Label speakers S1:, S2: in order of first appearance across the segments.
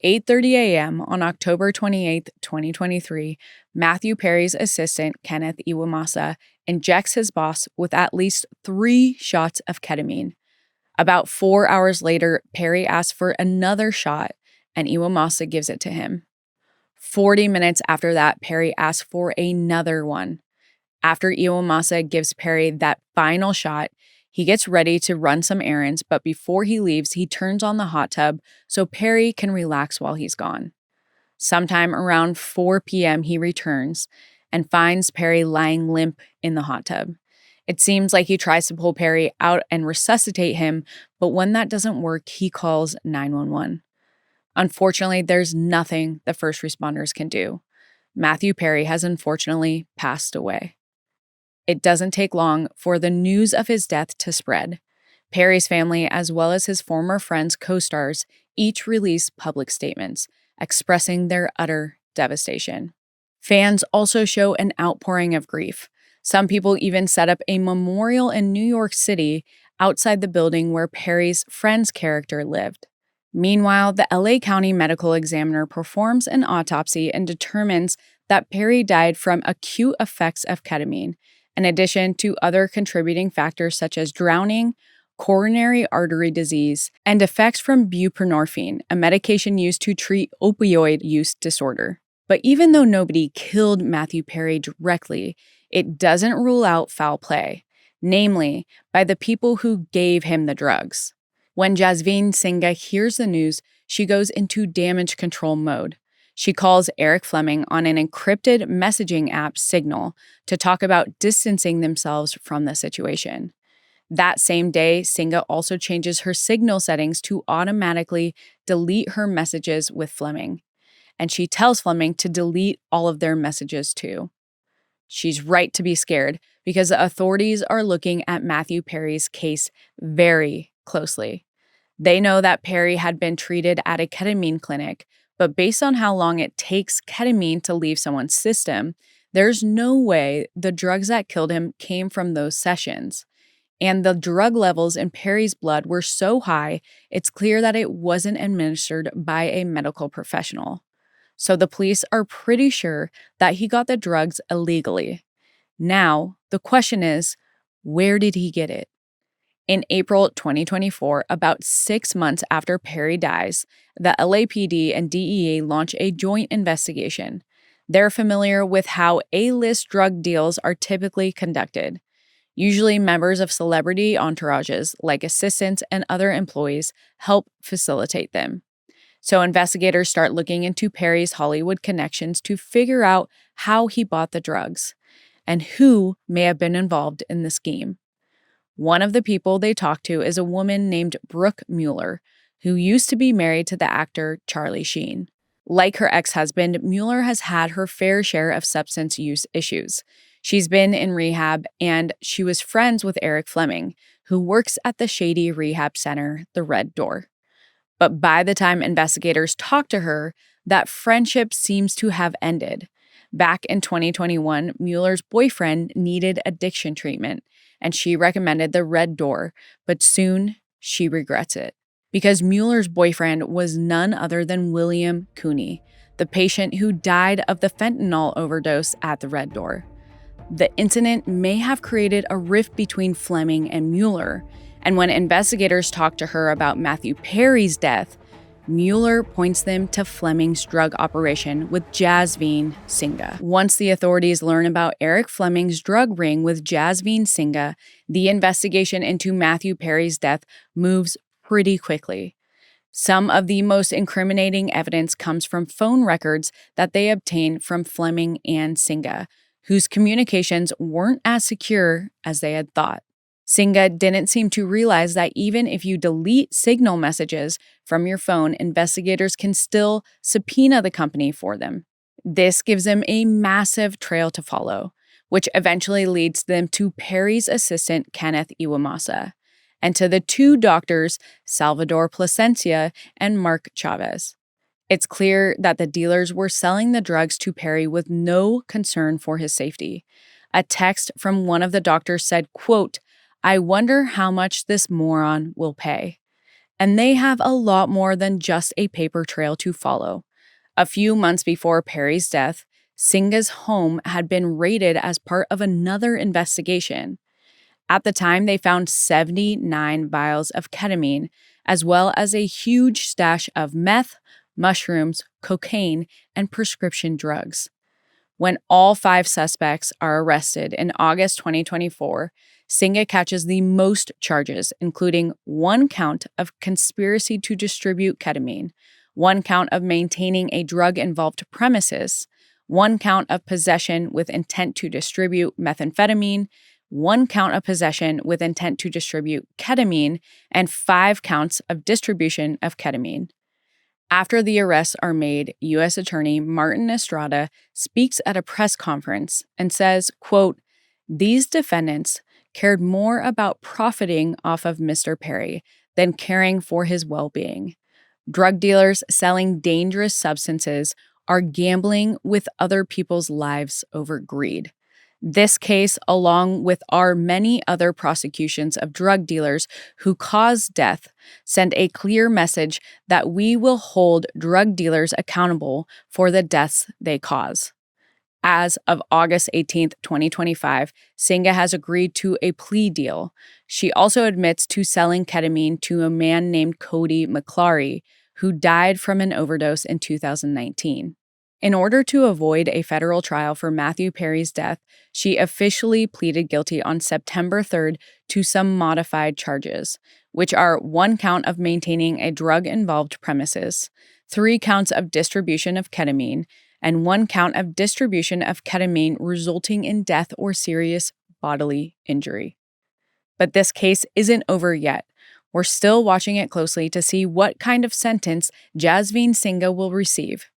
S1: At 8:30 a.m. on October 28, 2023, Matthew Perry's assistant, Kenneth Iwamasa, injects his boss with at least 3 shots of ketamine. About 4 hours later, Perry asks for another shot, and Iwamasa gives it to him. 40 minutes after that, Perry asks for another one. After Iwamasa gives Perry that final shot, he gets ready to run some errands, but before he leaves, he turns on the hot tub so Perry can relax while he's gone. Sometime around 4 p.m., he returns and finds Perry lying limp in the hot tub. It seems like he tries to pull Perry out and resuscitate him, but when that doesn't work, he calls 911. Unfortunately, there's nothing the first responders can do. Matthew Perry has unfortunately passed away. It doesn't take long for the news of his death to spread. Perry's family, as well as his former friends' co-stars, each released public statements expressing their utter devastation. Fans also show an outpouring of grief. Some people even set up a memorial in New York City outside the building where Perry's friend's character lived. Meanwhile, the LA County Medical Examiner performs an autopsy and determines that Perry died from acute effects of ketamine, in addition to other contributing factors such as drowning, coronary artery disease, and effects from buprenorphine, a medication used to treat opioid use disorder. But even though nobody killed Matthew Perry directly, it doesn't rule out foul play, namely by the people who gave him the drugs. When Jasveen Singha hears the news, she goes into damage control mode. She calls Eric Fleming on an encrypted messaging app, Signal, to talk about distancing themselves from the situation. That same day, Singha also changes her Signal settings to automatically delete her messages with Fleming. And she tells Fleming to delete all of their messages too. She's right to be scared because the authorities are looking at Matthew Perry's case very closely. They know that Perry had been treated at a ketamine clinic, but based on how long it takes ketamine to leave someone's system, there's no way the drugs that killed him came from those sessions. And the drug levels in Perry's blood were so high, it's clear that it wasn't administered by a medical professional. So the police are pretty sure that he got the drugs illegally. Now, the question is, where did he get it? In April 2024, about 6 months after Perry dies, the LAPD and DEA launch a joint investigation. They're familiar with how A-list drug deals are typically conducted. Usually members of celebrity entourages, like assistants and other employees, help facilitate them. So investigators start looking into Perry's Hollywood connections to figure out how he bought the drugs and who may have been involved in the scheme. One of the people they talk to is a woman named Brooke Mueller, who used to be married to the actor Charlie Sheen. Like her ex-husband, Mueller has had her fair share of substance use issues. She's been in rehab, and she was friends with Eric Fleming, who works at the shady rehab center, the Red Door. But by the time investigators talk to her, that friendship seems to have ended. Back in 2021, Mueller's boyfriend needed addiction treatment, and she recommended the Red Door, but soon she regrets it. Because Mueller's boyfriend was none other than William Cooney, the patient who died of the fentanyl overdose at the Red Door. The incident may have created a rift between Fleming and Mueller, and when investigators talk to her about Matthew Perry's death, Mueller points them to Fleming's drug operation with Jasveen Singha. Once the authorities learn about Eric Fleming's drug ring with Jasveen Singha, the investigation into Matthew Perry's death moves pretty quickly. Some of the most incriminating evidence comes from phone records that they obtained from Fleming and Singha, whose communications weren't as secure as they had thought. Singha didn't seem to realize that even if you delete Signal messages from your phone, investigators can still subpoena the company for them. This gives them a massive trail to follow, which eventually leads them to Perry's assistant, Kenneth Iwamasa, and to the 2 doctors, Salvador Plasencia and Mark Chavez. It's clear that the dealers were selling the drugs to Perry with no concern for his safety. A text from one of the doctors said, quote, "I wonder how much this moron will pay." And they have a lot more than just a paper trail to follow. A few months before Perry's death, Singh's home had been raided as part of another investigation. At the time, they found 79 vials of ketamine, as well as a huge stash of meth, mushrooms, cocaine, and prescription drugs. When all 5 suspects are arrested in August 2024, Singha catches the most charges, including 1 count of conspiracy to distribute ketamine, 1 count of maintaining a drug-involved premises, 1 count of possession with intent to distribute methamphetamine, 1 count of possession with intent to distribute ketamine, and 5 counts of distribution of ketamine. After the arrests are made, U.S. Attorney Martin Estrada speaks at a press conference and says, quote, "These defendants cared more about profiting off of Mr. Perry than caring for his well-being. Drug dealers selling dangerous substances are gambling with other people's lives over greed. This case, along with our many other prosecutions of drug dealers who cause death, send a clear message that we will hold drug dealers accountable for the deaths they cause." As of August 18th, 2025, Singha has agreed to a plea deal. She also admits to selling ketamine to a man named Cody McClary, who died from an overdose in 2019. In order to avoid a federal trial for Matthew Perry's death, she officially pleaded guilty on September 3rd to some modified charges, which are 1 count of maintaining a drug-involved premises, 3 counts of distribution of ketamine, and 1 count of distribution of ketamine resulting in death or serious bodily injury. But this case isn't over yet. We're still watching it closely to see what kind of sentence Jasveen Singha will receive.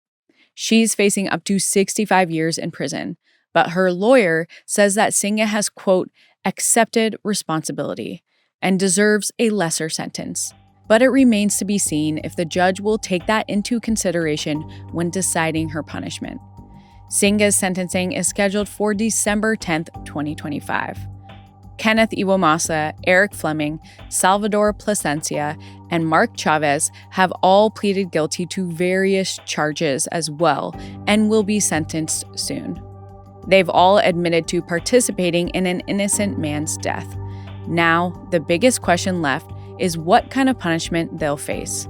S1: She's facing up to 65 years in prison, but her lawyer says that Singha has, quote, accepted responsibility and deserves a lesser sentence. But it remains to be seen if the judge will take that into consideration when deciding her punishment. Singha's sentencing is scheduled for December 10th, 2025. Kenneth Iwamasa, Eric Fleming, Salvador Plasencia, and Mark Chavez have all pleaded guilty to various charges as well and will be sentenced soon. They've all admitted to participating in an innocent man's death. Now, the biggest question left is what kind of punishment they'll face.